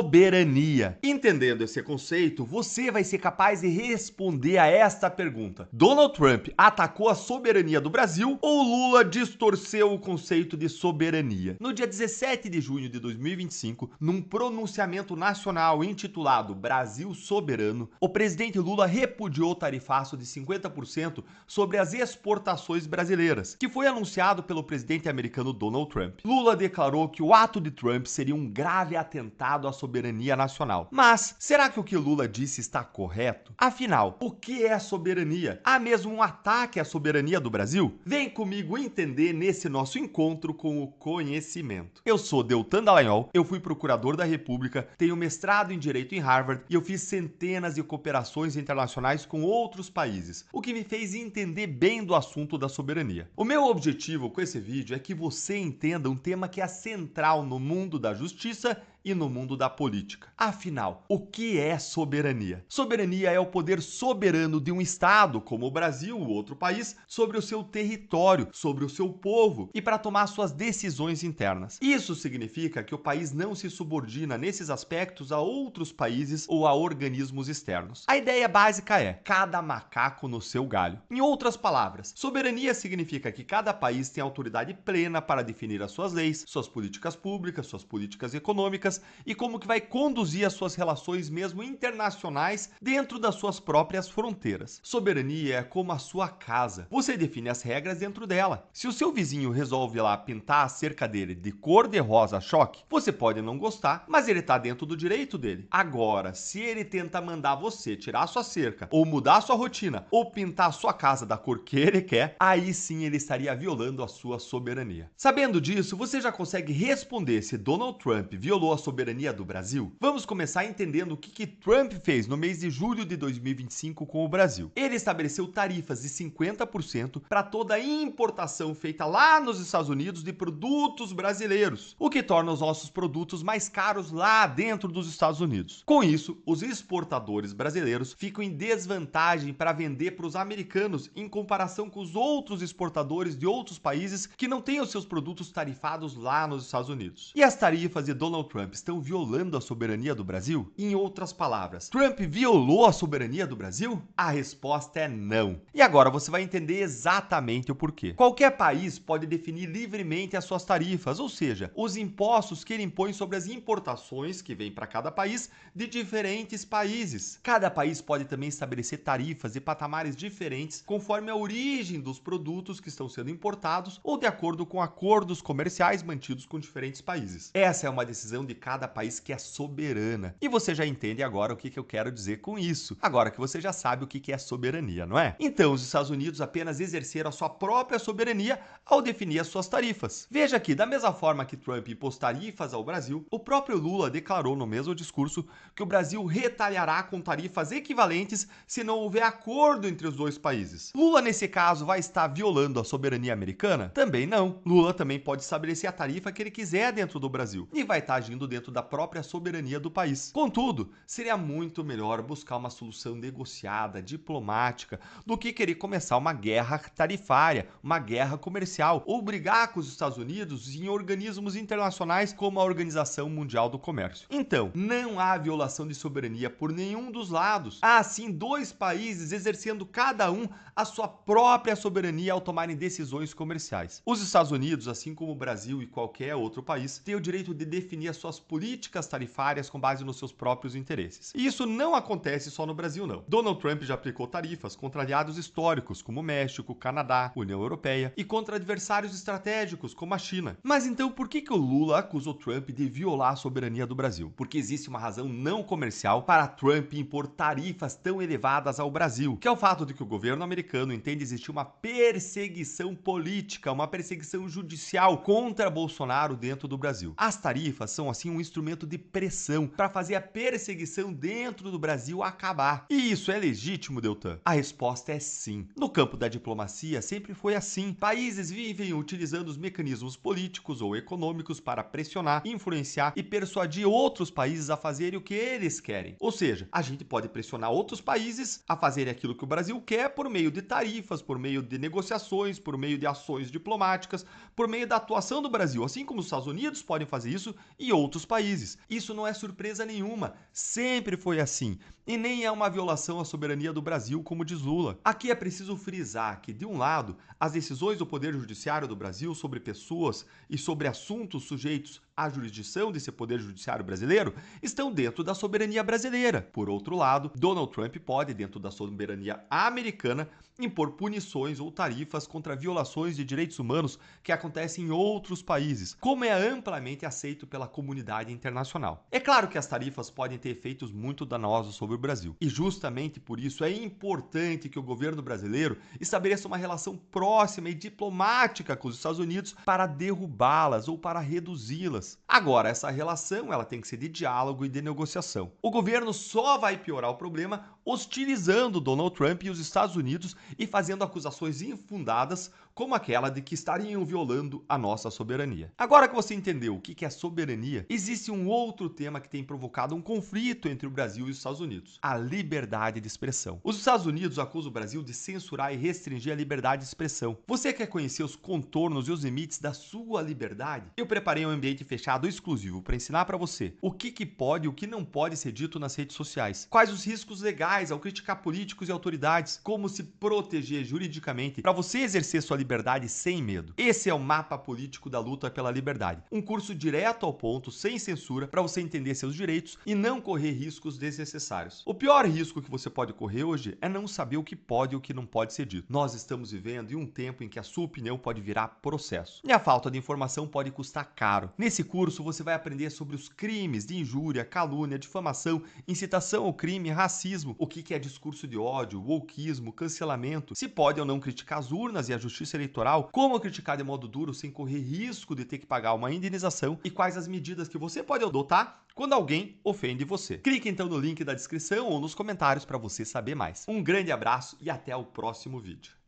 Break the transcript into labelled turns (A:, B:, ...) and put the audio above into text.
A: soberania. Entendendo esse conceito, você vai ser capaz de responder a esta pergunta: Donald Trump atacou a soberania do Brasil ou Lula distorceu o conceito de soberania? No dia 17 de junho de 2025, num pronunciamento nacional intitulado Brasil Soberano, o presidente Lula repudiou o tarifaço de 50% sobre as exportações brasileiras, que foi anunciado pelo presidente americano Donald Trump. Lula declarou que o ato de Trump seria um grave atentado à soberania nacional. Mas será que o que Lula disse está correto? Afinal, o que é soberania? Há mesmo um ataque à soberania do Brasil? Vem comigo entender nesse nosso encontro com o conhecimento. Eu sou Deltan Dallagnol, eu fui procurador da República, tenho mestrado em Direito em Harvard e eu fiz centenas de cooperações internacionais com outros países, o que me fez entender bem do assunto da soberania. O meu objetivo com esse vídeo é que você entenda um tema que é central no mundo da justiça e no mundo da política. Afinal, o que é soberania? Soberania é o poder soberano de um Estado, como o Brasil ou outro país, sobre o seu território, sobre o seu povo e para tomar suas decisões internas. Isso significa que o país não se subordina nesses aspectos a outros países ou a organismos externos. A ideia básica é cada macaco no seu galho. Em outras palavras, soberania significa que cada país tem autoridade plena para definir as suas leis, suas políticas públicas, suas políticas econômicas e como que vai conduzir as suas relações mesmo internacionais dentro das suas próprias fronteiras. Soberania é como a sua casa. Você define as regras dentro dela. Se o seu vizinho resolve lá pintar a cerca dele de cor de rosa choque, você pode não gostar, mas ele está dentro do direito dele. Agora, se ele tenta mandar você tirar a sua cerca, ou mudar a sua rotina, ou pintar a sua casa da cor que ele quer, aí sim ele estaria violando a sua soberania. Sabendo disso, você já consegue responder se Donald Trump violou a soberania do Brasil? Vamos começar entendendo o que Trump fez no mês de julho de 2025 com o Brasil. Ele estabeleceu tarifas de 50% para toda importação feita lá nos Estados Unidos de produtos brasileiros, o que torna os nossos produtos mais caros lá dentro dos Estados Unidos. Com isso, os exportadores brasileiros ficam em desvantagem para vender para os americanos em comparação com os outros exportadores de outros países que não têm os seus produtos tarifados lá nos Estados Unidos. E as tarifas de Donald Trump estão violando a soberania do Brasil? Em outras palavras, Trump violou a soberania do Brasil? A resposta é não. E agora você vai entender exatamente o porquê. Qualquer país pode definir livremente as suas tarifas, ou seja, os impostos que ele impõe sobre as importações que vêm para cada país de diferentes países. Cada país pode também estabelecer tarifas e patamares diferentes conforme a origem dos produtos que estão sendo importados ou de acordo com acordos comerciais mantidos com diferentes países. Essa é uma decisão de cada país que é soberana. E você já entende agora o que eu quero dizer com isso. Agora que você já sabe o que é soberania, não é? Então, os Estados Unidos apenas exerceram a sua própria soberania ao definir as suas tarifas. Veja que, da mesma forma que Trump impôs tarifas ao Brasil, o próprio Lula declarou no mesmo discurso que o Brasil retaliará com tarifas equivalentes se não houver acordo entre os dois países. Lula, nesse caso, vai estar violando a soberania americana? Também não. Lula também pode estabelecer a tarifa que ele quiser dentro do Brasil e vai estar agindo dentro da própria soberania do país. Contudo, seria muito melhor buscar uma solução negociada, diplomática, do que querer começar uma guerra tarifária, uma guerra comercial, ou brigar com os Estados Unidos em organismos internacionais como a Organização Mundial do Comércio. Então, não há violação de soberania por nenhum dos lados. Há sim dois países exercendo cada um a sua própria soberania ao tomarem decisões comerciais. Os Estados Unidos, assim como o Brasil e qualquer outro país, têm o direito de definir as suas políticas tarifárias com base nos seus próprios interesses. E isso não acontece só no Brasil, não. Donald Trump já aplicou tarifas contra aliados históricos como México, Canadá, União Europeia e contra adversários estratégicos como a China. Mas então por que o Lula acusou Trump de violar a soberania do Brasil? Porque existe uma razão não comercial para Trump impor tarifas tão elevadas ao Brasil, que é o fato de que o governo americano entende existir uma perseguição política, uma perseguição judicial contra Bolsonaro dentro do Brasil. As tarifas são assim um instrumento de pressão para fazer a perseguição dentro do Brasil acabar. E isso é legítimo, Deltan? A resposta é sim. No campo da diplomacia sempre foi assim. Países vivem utilizando os mecanismos políticos ou econômicos para pressionar, influenciar e persuadir outros países a fazerem o que eles querem. Ou seja, a gente pode pressionar outros países a fazerem aquilo que o Brasil quer por meio de tarifas, por meio de negociações, por meio de ações diplomáticas, por meio da atuação do Brasil, assim como os Estados Unidos podem fazer isso e outros diversos países. Isso não é surpresa nenhuma, sempre foi assim. E nem é uma violação à soberania do Brasil, como diz Lula. Aqui é preciso frisar que, de um lado, as decisões do Poder Judiciário do Brasil sobre pessoas e sobre assuntos sujeitos à jurisdição desse Poder Judiciário brasileiro estão dentro da soberania brasileira. Por outro lado, Donald Trump pode, dentro da soberania americana, impor punições ou tarifas contra violações de direitos humanos que acontecem em outros países, como é amplamente aceito pela comunidade internacional. É claro que as tarifas podem ter efeitos muito danosos sobre o Brasil, e justamente por isso é importante que o governo brasileiro estabeleça uma relação próxima e diplomática com os Estados Unidos para derrubá-las ou para reduzi-las. Agora, essa relação ela tem que ser de diálogo e de negociação. O governo só vai piorar o problema hostilizando Donald Trump e os Estados Unidos e fazendo acusações infundadas, como aquela de que estariam violando a nossa soberania. Agora que você entendeu o que é soberania, existe um outro tema que tem provocado um conflito entre o Brasil e os Estados Unidos: a liberdade de expressão. Os Estados Unidos acusam o Brasil de censurar e restringir a liberdade de expressão. Você quer conhecer os contornos e os limites da sua liberdade? Eu preparei um ambiente fechado exclusivo para ensinar para você o que pode e o que não pode ser dito nas redes sociais, quais os riscos legais ao criticar políticos e autoridades, como se proteger juridicamente para você exercer sua liberdade sem medo. Esse é o Mapa Político da Luta pela Liberdade, um curso direto ao ponto, sem censura, para você entender seus direitos e não correr riscos desnecessários. O pior risco que você pode correr hoje é não saber o que pode e o que não pode ser dito. Nós estamos vivendo em um tempo em que a sua opinião pode virar processo, e a falta de informação pode custar caro. Nesse curso você vai aprender sobre os crimes de injúria, calúnia, difamação, incitação ao crime, racismo, o que é discurso de ódio, wokeismo, cancelamento, se pode ou não criticar as urnas e a justiça eleitoral, como criticar de modo duro sem correr risco de ter que pagar uma indenização e quais as medidas que você pode adotar quando alguém ofende você. Clique então no link da descrição ou nos comentários para você saber mais. Um grande abraço e até o próximo vídeo.